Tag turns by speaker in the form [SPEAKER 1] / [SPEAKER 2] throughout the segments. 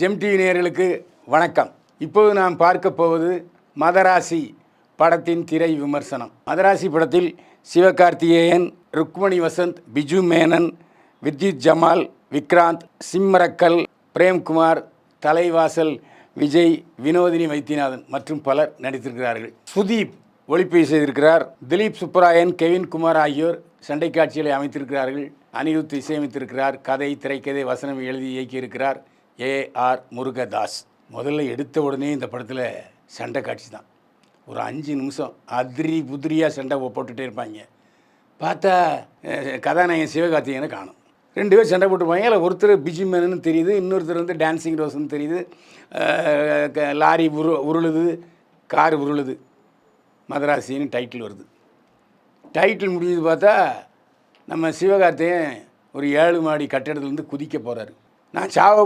[SPEAKER 1] MTV நேயர்களுக்கு வணக்கம். இப்போது நாம் பார்க்க போவது மதராசி படத்தின் திரை விமர்சனம். மதராசி படத்தில் சிவகார்த்திகேயன், ருக்மணி வசந்த், பிஜு மேனன், வித்யுத் ஜமால், விக்ராந்த், சிம்மரக்கல், பிரேம்குமார், தலைவாசல், விஜய், வினோதினி வைத்தியநாதன் மற்றும் பலர் நடித்திருக்கிறார்கள். சுதீப் ஒளிப்பதிவு செய்திருக்கிறார். திலீப் சுப்பராயன், கெவின் குமார் ஆகியோர் சண்டை காட்சிகளை அமைத்திருக்கிறார்கள். அனிருத் இசையமைத்திருக்கிறார். கதை, திரைக்கதை, வசனம் எழுதி இயக்கியிருக்கிறார் ஏஆர் முருகதாஸ். முதல்ல எடுத்த உடனே இந்த படத்தில் சண்டை காட்சி தான். ஒரு 5 நிமிஷம் அதிரி புதிரியாக சண்டை போட்டுகிட்டே இருப்பாங்க. பார்த்தா கதாநாயகன் சிவகார்த்திகேயனை காணும். 2 பேர் சண்டை போட்டுருப்பாங்க. அதில் ஒருத்தர் பிஜி மேனன்னு தெரியுது, இன்னொருத்தர் வந்து டான்சிங் ரோஸ்ன்னு தெரியுது. லாரி உருளுது, கார் உருளுது. மதராசின்னு டைட்டில் வருது. டைட்டில் முடிஞ்சது பார்த்தா நம்ம சிவகார்த்திகேயன் ஒரு 7 மாடி கட்டிடத்துலேருந்து குதிக்க போகிறாரு. நான் சாவ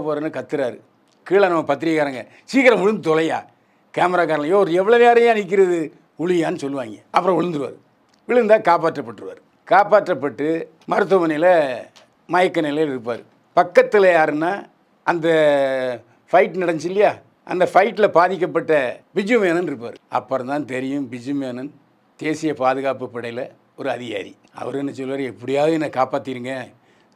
[SPEAKER 1] போகிறேன்னு கத்துறாரு. கீழே நம்ம பத்திரிகைக்காரங்க சீக்கிரம் விழுந்து தொலையா, கேமராக்காரன் ஒரு எவ்வளோ நேரையா நிற்கிறது உளியான்னு சொல்லுவாங்க. அப்புறம் விழுந்துருவார். விழுந்தால் காப்பாற்றப்பட்டு மருத்துவமனையில் மயக்க நிலையில் இருப்பார். பக்கத்தில் யாருன்னா அந்த ஃபைட் நடந்துச்சு இல்லையா, அந்த ஃபைட்டில் பாதிக்கப்பட்ட பிஜு மேனன் இருப்பார். அப்புறம் தான் தெரியும் பிஜு மேனன் தேசிய பாதுகாப்பு படையில் ஒரு அதிகாரி. அவர் என்ன சொல்லுவார், எப்படியாவது என்னை காப்பாற்றிருங்க,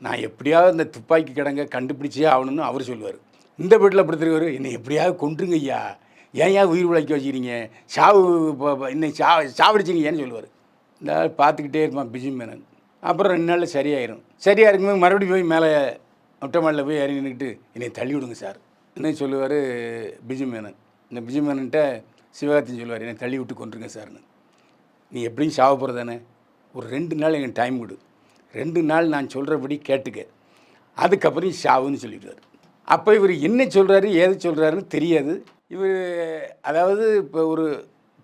[SPEAKER 1] நான் எப்படியாவது இந்த துப்பாக்கி கிடங்க கண்டுபிடிச்சே ஆகணும்னு அவர் சொல்லுவார். இந்த வீட்டில் படுத்துருவார், என்னை எப்படியாவது கொன்றுங்க ஐயா, ஏன் உயிர் உழைக்க வச்சுக்கிறீங்க, இன்னைக்கு சாவடிச்சிங்க ஏன்னு சொல்லுவார். இந்த பார்த்துக்கிட்டே இருப்பான் பிஜு மேனன். அப்புறம் 2 நாளில் சரியாக இருக்கும்போது மறுபடியும் போய் மேலே மொட்டை மாடியில் போய் இறங்கி நின்றுட்டு என்னை தள்ளி விடுங்க சார் என்ன சொல்லுவார் பிஜு மேனன். இந்த பிஜு மேனன்ட்ட சிவகார்த்திகேயன் சொல்லுவார், என்னை தள்ளி விட்டு கொன்றுங்க சார்னு. நீ எப்படியும் சாவ போகிறதானே, ஒரு 2 நாள் எங்கள் டைம் கொடு, 2 நாள் நான் சொல்கிறபடி கேட்டுக்க, அதுக்கப்புறம் சாவுன்னு சொல்லிடுவார். அப்போ இவர் என்ன சொல்கிறாரு ஏது சொல்கிறாருன்னு தெரியாது. இவர் அதாவது இப்போ ஒரு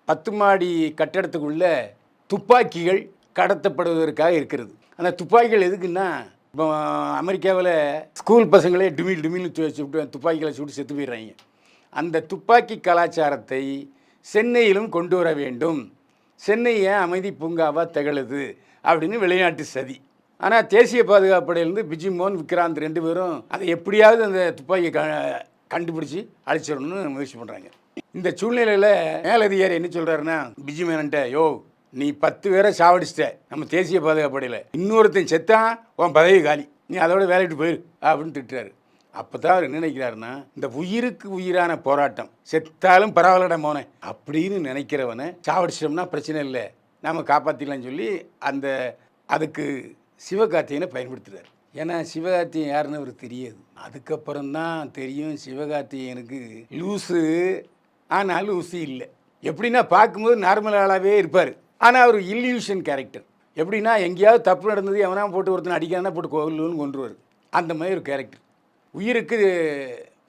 [SPEAKER 1] 10 மாடி கட்டடத்துக்குள்ளே துப்பாக்கிகள் கடத்தப்படுவதற்காக இருக்கிறது. அந்த துப்பாக்கிகள் எதுக்குன்னா, இப்போ அமெரிக்காவில் ஸ்கூல் பசங்களே டுமில்னு துப்பாக்கிகளை சுட்டு செத்து போயிடுறாங்க. அந்த துப்பாக்கி கலாச்சாரத்தை சென்னையிலும் கொண்டு வர வேண்டும், சென்னை ஏன் அமைதி பூங்காவாக திகழுது அப்படின்னு வெளிநாட்டு சதி. ஆனால் தேசிய பாதுகாப்பு படையிலேருந்து பிஜு மோகன், விக்ராந்த் 2 பேரும் அதை எப்படியாவது அந்த துப்பாக்கியை கண்டுபிடிச்சி அழிச்சிடணும்னு முயற்சி பண்ணுறாங்க. இந்த சூழ்நிலையில் மேலதிகாரி என்ன சொல்கிறாருன்னா, பிஜு மேனன்ட்ட, யோ நீ 10 பேரை சாவடிச்சிட்ட நம்ம தேசிய பாதுகாப்பு படையில், இன்னொருத்தன் செத்தான் உன் பதவி காலி, நீ அதோட வேலைட்டு போயிரு அப்படின்னு திட்டுறாரு. அப்போ தான் அவர் நினைக்கிறாருன்னா, இந்த உயிருக்கு உயிரான போராட்டம், செத்தாலும் பரவாயில்லடா மோனே அப்படின்னு நினைக்கிறவனை சாவடிச்சிட்டோம்னா பிரச்சனை இல்லை, நாம் காப்பாற்றிக்கலாம்னு சொல்லி அதுக்கு சிவகார்த்திகேயனை பயன்படுத்துகிறார். ஏன்னா சிவகார்த்திகேயன் யாருன்னு அவருக்கு தெரியாது. அதுக்கப்புறம் தான் தெரியும் சிவகார்த்திகேயனுக்கு லூஸு, ஆனால் லூஸு இல்லை. எப்படின்னா பார்க்கும்போது நார்மல் ஆளாகவே இருப்பார், ஆனால் அவர் இல்யூஷன் கேரக்டர். எப்படின்னா எங்கேயாவது தப்பு நடந்தது, எவனா போட்டு ஒருத்தனை அடிக்கானா போட்டு கோவில்னு கொண்டுருவார். அந்த மாதிரி ஒரு கேரக்டர். உயிருக்கு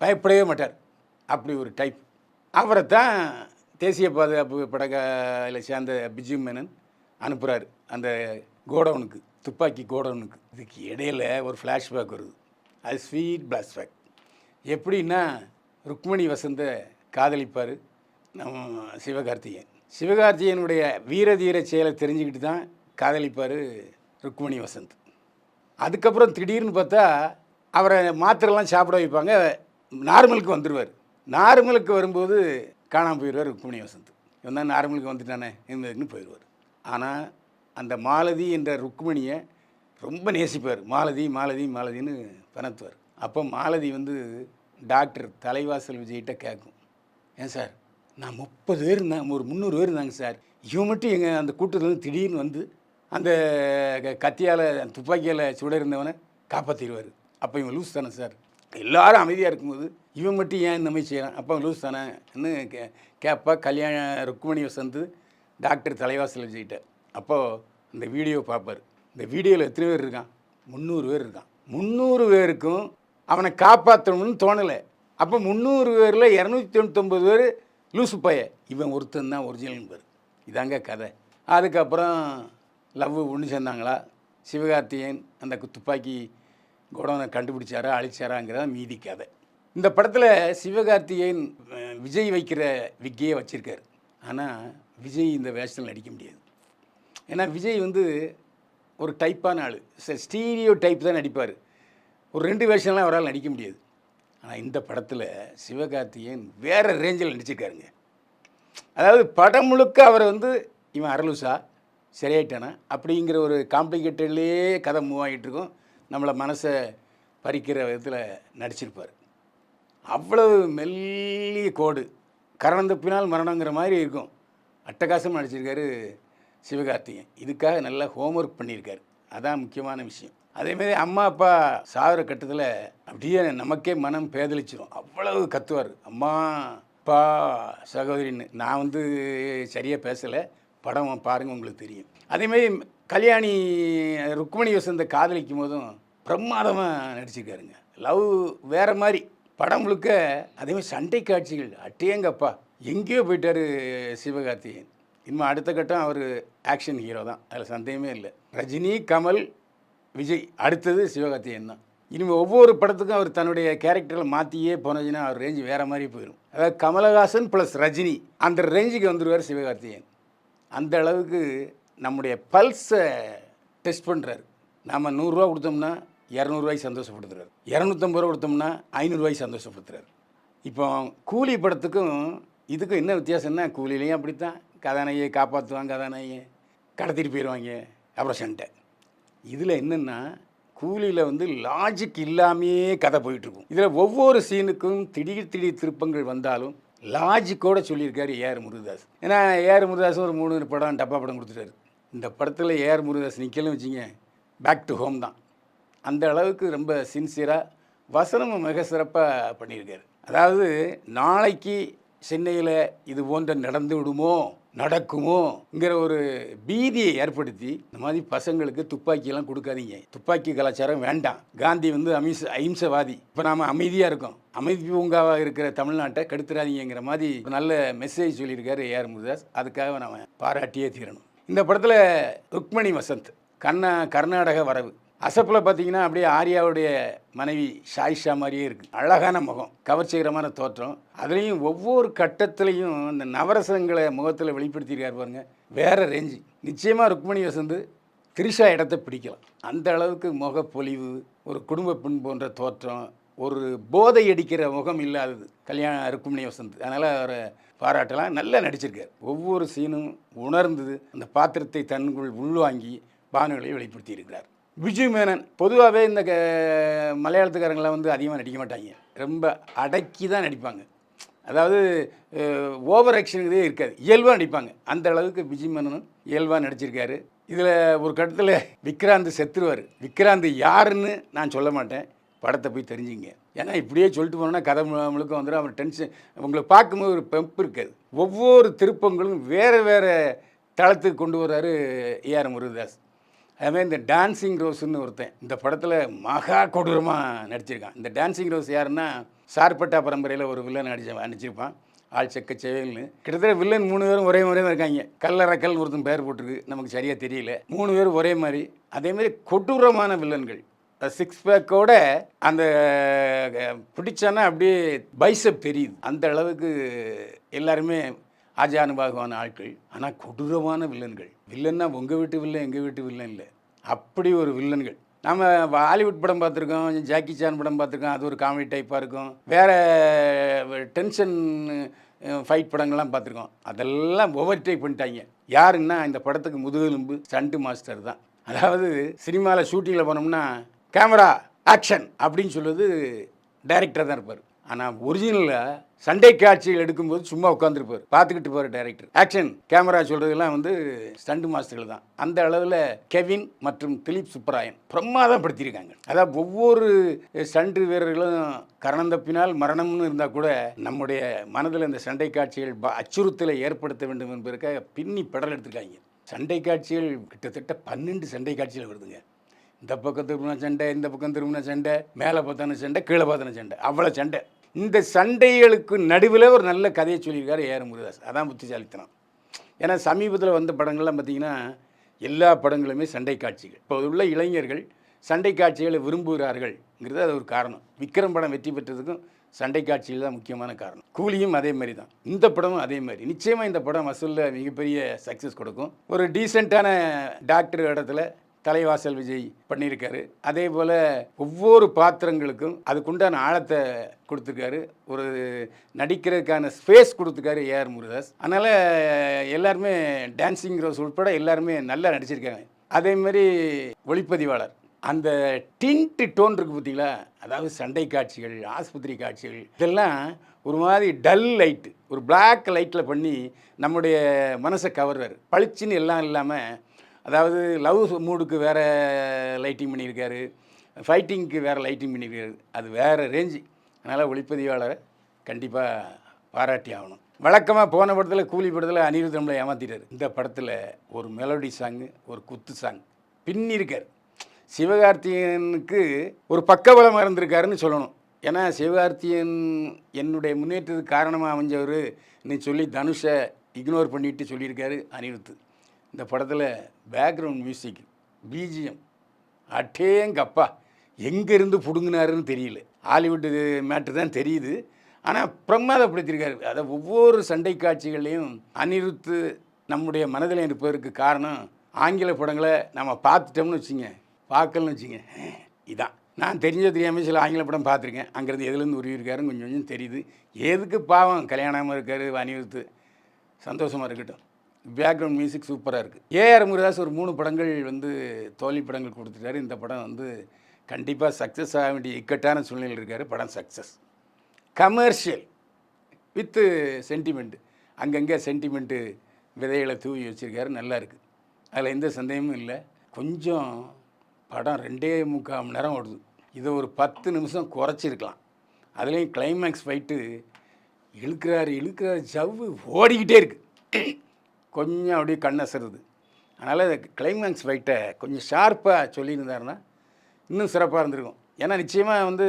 [SPEAKER 1] பயப்படவே மாட்டார், அப்படி ஒரு டைப். அவரை தான் தேசிய பாதுகாப்பு படையில் சேர்ந்த பிஜு மேனன் அனுப்புகிறாரு அந்த கோடவுனுக்கு, துப்பாக்கி கோடவுனுக்கு. இதுக்கு இடையில் ஒரு ஃப்ளாஷ்பேக் வருது, அது ஸ்வீட் ஃப்ளாஷ்பேக். எப்படின்னா, ருக்மணி வசந்த காதலிப்பார் நம்ம சிவகார்த்திகேயனுடைய வீரதீர செயலை தெரிஞ்சுக்கிட்டு தான் காதலிப்பார் ருக்மணி வசந்த். அதுக்கப்புறம் திடீர்னு பார்த்தா அவரை மாத்திரைலாம் சாப்பிட வைப்பாங்க, நார்மலுக்கு வந்துடுவார். நார்மலுக்கு வரும்போது காணாமல் போயிடுவார் ருக்மணி வசந்த். இவன் தான் நார்மலுக்கு வந்துட்டானே இருந்ததுன்னு போயிடுவார். ஆனால் அந்த மாலதி என்ற ருக்மணியை ரொம்ப நேசிப்பார். மாலதின்னு பணத்துவார். அப்போ மாலதி வந்து டாக்டர் தலைவாசல் விஜய்கிட்ட கேட்கும், ஏன் சார் நான் 30 பேர் இருந்தாங்க, ஒரு 300 பேர் இருந்தாங்க சார், இவன் மட்டும் எங்கள் அந்த கூட்டத்துலேருந்து திடீர்னு வந்து அந்த கத்தியால் துப்பாக்கியால் சுட இருந்தவனை காப்பாற்றிடுவார். அப்போ இவன் லூஸ் தானே சார், எல்லோரும் அமைதியாக இருக்கும்போது இவன் மட்டும் ஏன் இந்த மாதிரி செய்கிறான், அப்போ லூஸ் தானேன்னு கேட்பா ருக்மணி வசந்த் டாக்டர் தலைவாசல் விஜய்கிட்ட. அப்போது இந்த வீடியோ பார்ப்பார். இந்த வீடியோவில் எத்தனை பேர் இருக்கான், 300 பேர் இருக்கான். 300 பேருக்கும் அவனை காப்பாற்றணும்னு தோணலை. அப்போ 300 பேரில் 299 பேர் லூசு பைய, இவன் ஒருத்தன் தான் ஒரிஜினல் பேர். இதாங்க கதை. அதுக்கப்புறம் ஒன்று சேர்ந்தாங்களா, சிவகார்த்திகேயன் அந்த துப்பாக்கி கோடவனை கண்டுபிடிச்சாரா அழிச்சாராங்கிறத மீதி கதை. இந்த படத்தில் சிவகார்த்திகேயன் விஜய் வைக்கிற விக்கையை வச்சுருக்கார். ஆனால் விஜய் இந்த வேஷத்தில் நடிக்க முடியாது. ஏன்னா விஜய் வந்து ஒரு டைப்பான ஆள், ஸ்டீரியோ டைப் தான் நடிப்பார். ஒரு 2 வேஷன்லாம் அவரால் நடிக்க முடியாது. ஆனால் இந்த படத்தில் சிவகார்த்திகேயன் வேறு ரேஞ்சில் நடிச்சிருக்காருங்க. அதாவது படம் முழுக்க அவரை வந்து இவன் அரலுசா சரியாயிட்டானா அப்படிங்கிற ஒரு காம்ப்ளிகேட்டட்லேயே கதை மூவ் ஆகிட்டு இருக்கும். நம்மளை மனசை பறிக்கிற விதத்தில் நடிச்சிருப்பார். அவ்வளவு மெல்லிய கோடு, கரணம் தப்பினால் மரணங்கிற மாதிரி இருக்கும். அட்டகாசமாக நடிச்சிருக்காரு சிவகார்த்திகேயன். இதுக்காக நல்லா ஹோம்ஒர்க் பண்ணியிருக்காரு. அதான் முக்கியமான விஷயம். அதேமாரி அம்மா அப்பா சாகிற கட்டத்தில் அப்படியே நமக்கே மனம் பேதலிச்சிடும். அவ்வளவு கத்துவார், அம்மா அப்பா சகோதரின்னு. நான் வந்து சரியாக பேசலை, படம் பாருங்கள் உங்களுக்கு தெரியும். அதேமாரி கல்யாணி ருக்மணி வசந்த காதலிக்கும் போதும் பிரமாதமாக நடிச்சிருக்காருங்க. லவ் வேறு மாதிரி படம் முழுக்க. அதேமாதிரி சண்டை காட்சிகள் அட்டேங்கப்பா, எங்கேயோ போயிட்டார் சிவகார்த்திகேயன். இனிமேல் அடுத்த கட்டம் அவர் ஆக்ஷன் ஹீரோ தான், அதில் சந்தேகமே இல்லை. ரஜினி, கமல், விஜய், அடுத்தது சிவகார்த்திகேயன் தான். இனிமேல் ஒவ்வொரு படத்துக்கும் அவர் தன்னுடைய கேரக்டரில் மாற்றியே போனதுன்னா அவர் ரேஞ்சு வேறு மாதிரி போயிடும். அதாவது கமலஹாசன் ப்ளஸ் ரஜினி அந்த ரேஞ்சுக்கு வந்துடுவார் சிவகார்த்திகேயன். அந்த அளவுக்கு நம்முடைய பல்ஸை டெஸ்ட் பண்ணுறாரு. நாம் 100 கொடுத்தோம்னா 200 சந்தோஷப்படுத்துறாரு, 250 கொடுத்தோம்னா 500 சந்தோஷப்படுத்துறாரு. இப்போ கூலி படத்துக்கும் இதுக்கும் என்ன வித்தியாசம்னா, கூலிலையும் அப்படித்தான் கதாநாயகியை காப்பாற்றுவாங்க, கதாநாயகியை கடத்திட்டு போயிடுவாங்க, அப்புறம் சண்டை. இதில் என்னென்னா கூலியில் வந்து லாஜிக் இல்லாமையே கதை போயிட்டுருக்கும். இதில் ஒவ்வொரு சீனுக்கும் திடீர் திருப்பங்கள் வந்தாலும் லாஜிக்கோடு சொல்லியிருக்காரு ஏஆர் முருகதாஸ். ஏன்னா ஏஆர் முருகதாஸ் ஒரு 3 படம் டப்பா படம் கொடுத்துட்டாரு. இந்த படத்தில் ஏஆர் முருகதாஸ் நிற்கலன்னு வச்சிங்க, பேக் டு ஹோம் தான். அந்த அளவுக்கு ரொம்ப சின்சியராக வசனமும் மிக சிறப்பாக பண்ணியிருக்காரு. அதாவது நாளைக்கு சென்னையில் இது போன்ற நடந்து விடுமோ நடக்குமோங்கிற ஒரு பீதியை ஏற்படுத்தி இந்த மாதிரி பசங்களுக்கு துப்பாக்கியெல்லாம் கொடுக்காதீங்க, துப்பாக்கி கலாச்சாரம் வேண்டாம், காந்தி வந்து அஹிம்சவாதி, இப்போ நாம் அமைதியாக இருக்கோம், அமைதி பூங்காவாக இருக்கிற தமிழ்நாட்டை கெடுத்துடாதீங்கிற மாதிரி நல்ல மெசேஜ் சொல்லியிருக்காரு ஏஆர் முருகதாஸ். அதுக்காக நாம் பாராட்டியே தீரணும். இந்த படத்தில் ருக்மணி வசந்த் கர்நாடக வரவு. அசப்பில் பார்த்தீங்கன்னா அப்படியே ஆர்யாவுடைய மனைவி ஷாயிஷா மாதிரியே இருக்குது. அழகான முகம், கவர்ச்சிகரமான தோற்றம். அதுலேயும் ஒவ்வொரு கட்டத்துலேயும் இந்த நவரசங்களை முகத்தில் வெளிப்படுத்தியிருக்காரு பாருங்க, வேறு ரேஞ்சு. நிச்சயமாக ருக்மணி வசந்த் திரிஷா இடத்தை பிடிக்கலாம். அந்த அளவுக்கு முகப்பொலிவு, ஒரு குடும்ப பெண் போன்ற தோற்றம், ஒரு போதை அடிக்கிற முகம் இல்லாதது ருக்மணி வசந்த். அதனால் அவரை பாராட்டலாம். நல்லா நடிச்சிருக்கார். ஒவ்வொரு சீனும் உணர்ந்தது, அந்த பாத்திரத்தை தன்னுக்குள் உள்வாங்கி பானுகளை வெளிப்படுத்தியிருக்கிறார். பிஜு மேனன் பொதுவாகவே இந்த மலையாளத்துக்காரங்களாம் வந்து அதிகமாக நடிக்க மாட்டாங்க, ரொம்ப அடக்கி தான் நடிப்பாங்க. அதாவது ஓவர் ஆக்ஷனுங்கிறதே இருக்காது, இயல்பாக நடிப்பாங்க. அந்த அளவுக்கு பிஜு மேனனும் இயல்பாக நடிச்சிருக்காரு. இதில் ஒரு கட்டத்தில் விக்ராந்த் செத்துருவார். விக்ராந்த் யாருன்னு நான் சொல்ல மாட்டேன், படத்தை போய் தெரிஞ்சுங்க. ஏன்னா இப்படியே சொல்லிட்டு போனோன்னா கதை முழுக்க வந்துடும். அவர் டென்ஷன், உங்களுக்கு பார்க்கும்போது ஒரு பெம்பு இருக்காது. ஒவ்வொரு திருப்பங்களும் வேறு வேறு தளத்துக்கு கொண்டு வர்றாரு ஏஆர் முருகதாஸ். அதுமாதிரி இந்த டான்சிங் ரோஸ்ன்னு ஒருத்தன் இந்த படத்தில் மகா கொடூரமாக நடிச்சிருக்கான். இந்த டான்சிங் ரோஸ் யாருன்னா, சார்பட்டா பரம்பரையில் ஒரு வில்லன் நடிச்சிருப்பான், ஆள் செக்க செவல்னு. கிட்டத்தட்ட வில்லன் 3 பேரும் ஒரே மாதிரி தான் இருக்காங்க. கல்லறக்கல்னு ஒருத்தன் பேர் போட்டிருக்கு, நமக்கு சரியாக தெரியல. 3 பேரும் ஒரே மாதிரி. அதேமாதிரி கொடூரமான வில்லன்கள். 6 பேக்கோட அந்த பிடிச்சானா அப்படியே பைசப் தெரியுது. அந்த அளவுக்கு எல்லாருமே ஆஜானுபாகமான ஆட்கள். ஆனால் கொடூரமான வில்லன்கள். வில்லன்னா உங்கள் வீட்டு வில்லன் எங்கள் வீட்டு வில்லன் இல்லை, அப்படி ஒரு வில்லன்கள். நம்ம ஹாலிவுட் படம் பார்த்துருக்கோம், ஜாக்கி சான் படம் பார்த்துருக்கோம், அது ஒரு காமெடி டைப்பாக இருக்கும். வேறு டென்ஷன் ஃபைட் படங்கள்லாம் பார்த்துருக்கோம், அதெல்லாம் ஓவர் டைப் பண்ணிட்டாங்க. யாருன்னா இந்த படத்துக்கு முதுகெலும்பு ஸ்டண்ட் மாஸ்டர் தான். அதாவது சினிமாவில் ஷூட்டிங்கில் போனோம்னா கேமரா ஆக்ஷன் அப்படின்னு சொல்லுவது டைரக்டர் தான் இருப்பார். ஆனால் ஒரிஜினலில் சண்டை காட்சிகள் எடுக்கும்போது சும்மா உட்காந்துருப்பார், பார்த்துக்கிட்டு போகிற டைரக்டர். ஆக்ஷன் கேமரா சொல்கிறதெல்லாம் வந்து ஸ்டண்ட் மாஸ்டர்கள் தான். அந்த அளவில் கெவின் மற்றும் திலீப் சுப்பராயன் பிரமாதப்படுத்தியிருக்காங்க. அதாவது ஒவ்வொரு ஸ்டண்ட் வீரர்களும் கரணம் தப்பினால் மரணம்னு இருந்தால் கூட நம்முடைய மனதில் இந்த சண்டை காட்சிகள் அச்சுறுத்தலை ஏற்படுத்த வேண்டும் என்பதற்காக பின்னி பெடல் எடுத்துருக்காங்க. சண்டை காட்சிகள் கிட்டத்தட்ட 12 சண்டை காட்சிகள் வருதுங்க. இந்த பக்கம் திரும்பின சண்டை, இந்த பக்கம் திரும்பின சண்டை, மேலே பார்த்தான சண்டை, கீழே பார்த்தான சண்டை, அவ்வளோ சண்டை. இந்த சண்டைகளுக்கு நடுவில் ஒரு நல்ல கதையை சொல்லியிருக்காரு ஏஆர் முருகதாஸ். அதான் புத்திசாலித்தனம். ஏன்னா சமீபத்தில் வந்த படங்கள்லாம் பார்த்திங்கன்னா எல்லா படங்களுமே சண்டை காட்சிகள். இப்போ உள்ள இளைஞர்கள் சண்டை காட்சிகளை விரும்புகிறார்கள்ங்கிறது அது ஒரு காரணம். விக்ரம் படம் வெற்றி பெற்றதுக்கும் சண்டை காட்சிகள் தான் முக்கியமான காரணம். கூலியும் அதே மாதிரி தான், இந்த படமும் அதே மாதிரி. நிச்சயமாக இந்த படம் வசூலில் மிகப்பெரிய சக்ஸஸ் கொடுக்கும். ஒரு டீசெண்டான டாக்டர் இடத்துல தலைவாசல் விஜய் பண்ணியிருக்காரு. அதே போல் ஒவ்வொரு பாத்திரங்களுக்கும் அதுக்குண்டான ஆழத்தை கொடுத்துருக்காரு. ஒரு நடிக்கிறதுக்கான ஸ்பேஸ் கொடுத்துருக்காரு ஏஆர் முருகதாஸ். அதனால் எல்லாருமே டான்ஸிங் ரோஸ் உட்பட எல்லாருமே நல்லா நடிச்சிருக்காங்க. அதேமாரி ஒளிப்பதிவாளர் அந்த டின்ட்டு டோன் இருக்குது பார்த்தீங்களா, அதாவது சண்டை காட்சிகள், ஆஸ்பத்திரி காட்சிகள், இதெல்லாம் ஒரு மாதிரி டல் லைட்டு, ஒரு பிளாக் லைட்டில் பண்ணி நம்முடைய மனசை கவர்றாரு. பளிச்சுன்னு எல்லாம் இல்லாமல், அதாவது லவ் மூடுக்கு வேறு லைட்டிங் பண்ணியிருக்காரு, ஃபைட்டிங்க்கு வேறு லைட்டிங் பண்ணியிருக்காரு. அது வேறு ரேஞ்சு. அதனால் ஒளிப்பதிவாளரை கண்டிப்பாக பாராட்டி ஆகணும். வழக்கமாக போன படத்தில் கூலி படத்தில் அனிருத் நம்மளை ஏமாற்றிட்டார். இந்த படத்தில் ஒரு மெலோடி சாங்கு, ஒரு குத்து சாங் பின்னிருக்கார். சிவகார்த்திகேயனுக்கு ஒரு பக்கபலமாக இருந்திருக்காருன்னு சொல்லணும். ஏன்னா சிவகார்த்திகேயன் என்னுடைய முன்னேற்றத்துக்கு காரணமாக அமைஞ்சவர் நீ சொல்லி தனுஷை இக்னோர் பண்ணிட்டு சொல்லியிருக்காரு அனிருத். இந்த படத்தில் பேக்ரவுண்ட் மியூசிக், பிஜிஎம் அட்டேங்கப்பா எங்கேருந்து பிடுங்கினாருன்னு தெரியல. ஹாலிவுட்டு மேட்ரு தான் தெரியுது, ஆனால் பிரமாதப்படுத்தியிருக்காரு. அதை ஒவ்வொரு சண்டை காட்சிகள்லையும் அனிருத் நம்முடைய மனதில் இருப்பதற்கு காரணம், ஆங்கில படங்களை நம்ம பார்த்துட்டோம்னு வச்சுங்க, பார்க்கலன்னு வச்சுங்க, இதான். நான் தெரியாமல் சில ஆங்கில படம் பார்த்துருக்கேன். அங்கேருந்து எதுலேருந்து உருவிருக்காருன்னு கொஞ்சம் கொஞ்சம் தெரியுது. எதுக்கு பாவம் கல்யாணமாக இருக்கார் அனிருத், சந்தோஷமாக இருக்கட்டும். பேக்ரவுண்ட் மியூசிக் சூப்பராக இருக்குது. ஏஆர் முருகதாஸ் ஒரு 3 படங்கள் தோல்வி படங்கள் கொடுத்துட்டாரு. இந்த படம் கண்டிப்பாக சக்ஸஸ் ஆக வேண்டிய இக்கட்டான சூழ்நிலையில் இருக்கார். படம் சக்ஸஸ். கமர்ஷியல் வித்து சென்டிமெண்ட்டு, அங்கங்கே சென்டிமெண்ட்டு விதைகளை தூவி வச்சுருக்காரு. நல்லா இருக்குது, அதில் எந்த சந்தேகமும் இல்லை. கொஞ்சம் படம் 2.75 மணி நேரம் ஓடுது. இதை ஒரு 10 நிமிஷம் குறைச்சிருக்கலாம். அதுலேயும் கிளைமேக்ஸ் ஃபைட்டு இழுக்கிறாரு ஜவ்வு ஓடிக்கிட்டே இருக்குது. கொஞ்சம் அப்படியே கண்ணசருது. அதனால் கிளைமேக்ஸ் ஃபைட்டை கொஞ்சம் ஷார்ப்பாக சொல்லியிருந்தாருன்னா இன்னும் சிறப்பாக இருந்திருக்கும். ஏன்னா நிச்சயமாக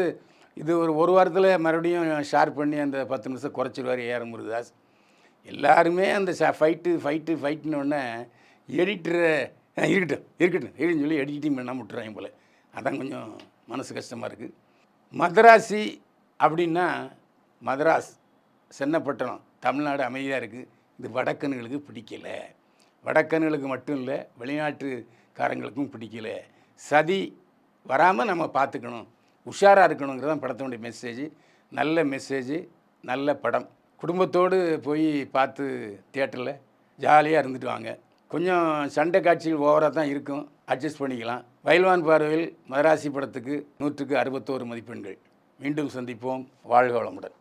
[SPEAKER 1] இது ஒரு வாரத்தில் மறுபடியும் ஷார்ப் பண்ணி அந்த 10 நிமிஷம் குறைச்சிடுவார் ஏஆர் முருகதாஸ். எல்லாருமே அந்த ஃபைட்டுன்னு எடிட்டரை இருக்கட்டும் சொல்லி எடிட்டிங் பண்ணாமல் விட்டுறாங்க போல். அதான் கொஞ்சம் மனசு கஷ்டமாக இருக்குது. மதராசி அப்படின்னா, மதராஸ் சென்னப்பட்டணம் தமிழ்நாடு அமைதியாக இருக்குது. இது வடக்கன்களுக்கு பிடிக்கலை. வடக்கன்களுக்கு மட்டும் இல்லை, வெளிநாட்டுக்காரங்களுக்கும் பிடிக்கலை. சதி வராமல் நம்ம பார்த்துக்கணும், உஷாராக இருக்கணுங்கிறது தான் படத்தினுடைய மெசேஜ். நல்ல மெசேஜ், நல்ல படம். குடும்பத்தோடு போய் பார்த்து தியேட்டரில் ஜாலியாக இருந்துட்டு வாங்க. கொஞ்சம் சண்டை காட்சிகள் ஓவராக தான் இருக்கும், அட்ஜஸ்ட் பண்ணிக்கலாம். பைல்வான் பார்வையில் மதராசி படத்துக்கு 100க்கு 61 மதிப்பெண்கள். மீண்டும் சந்திப்போம். வாழ்க வளமுடன்.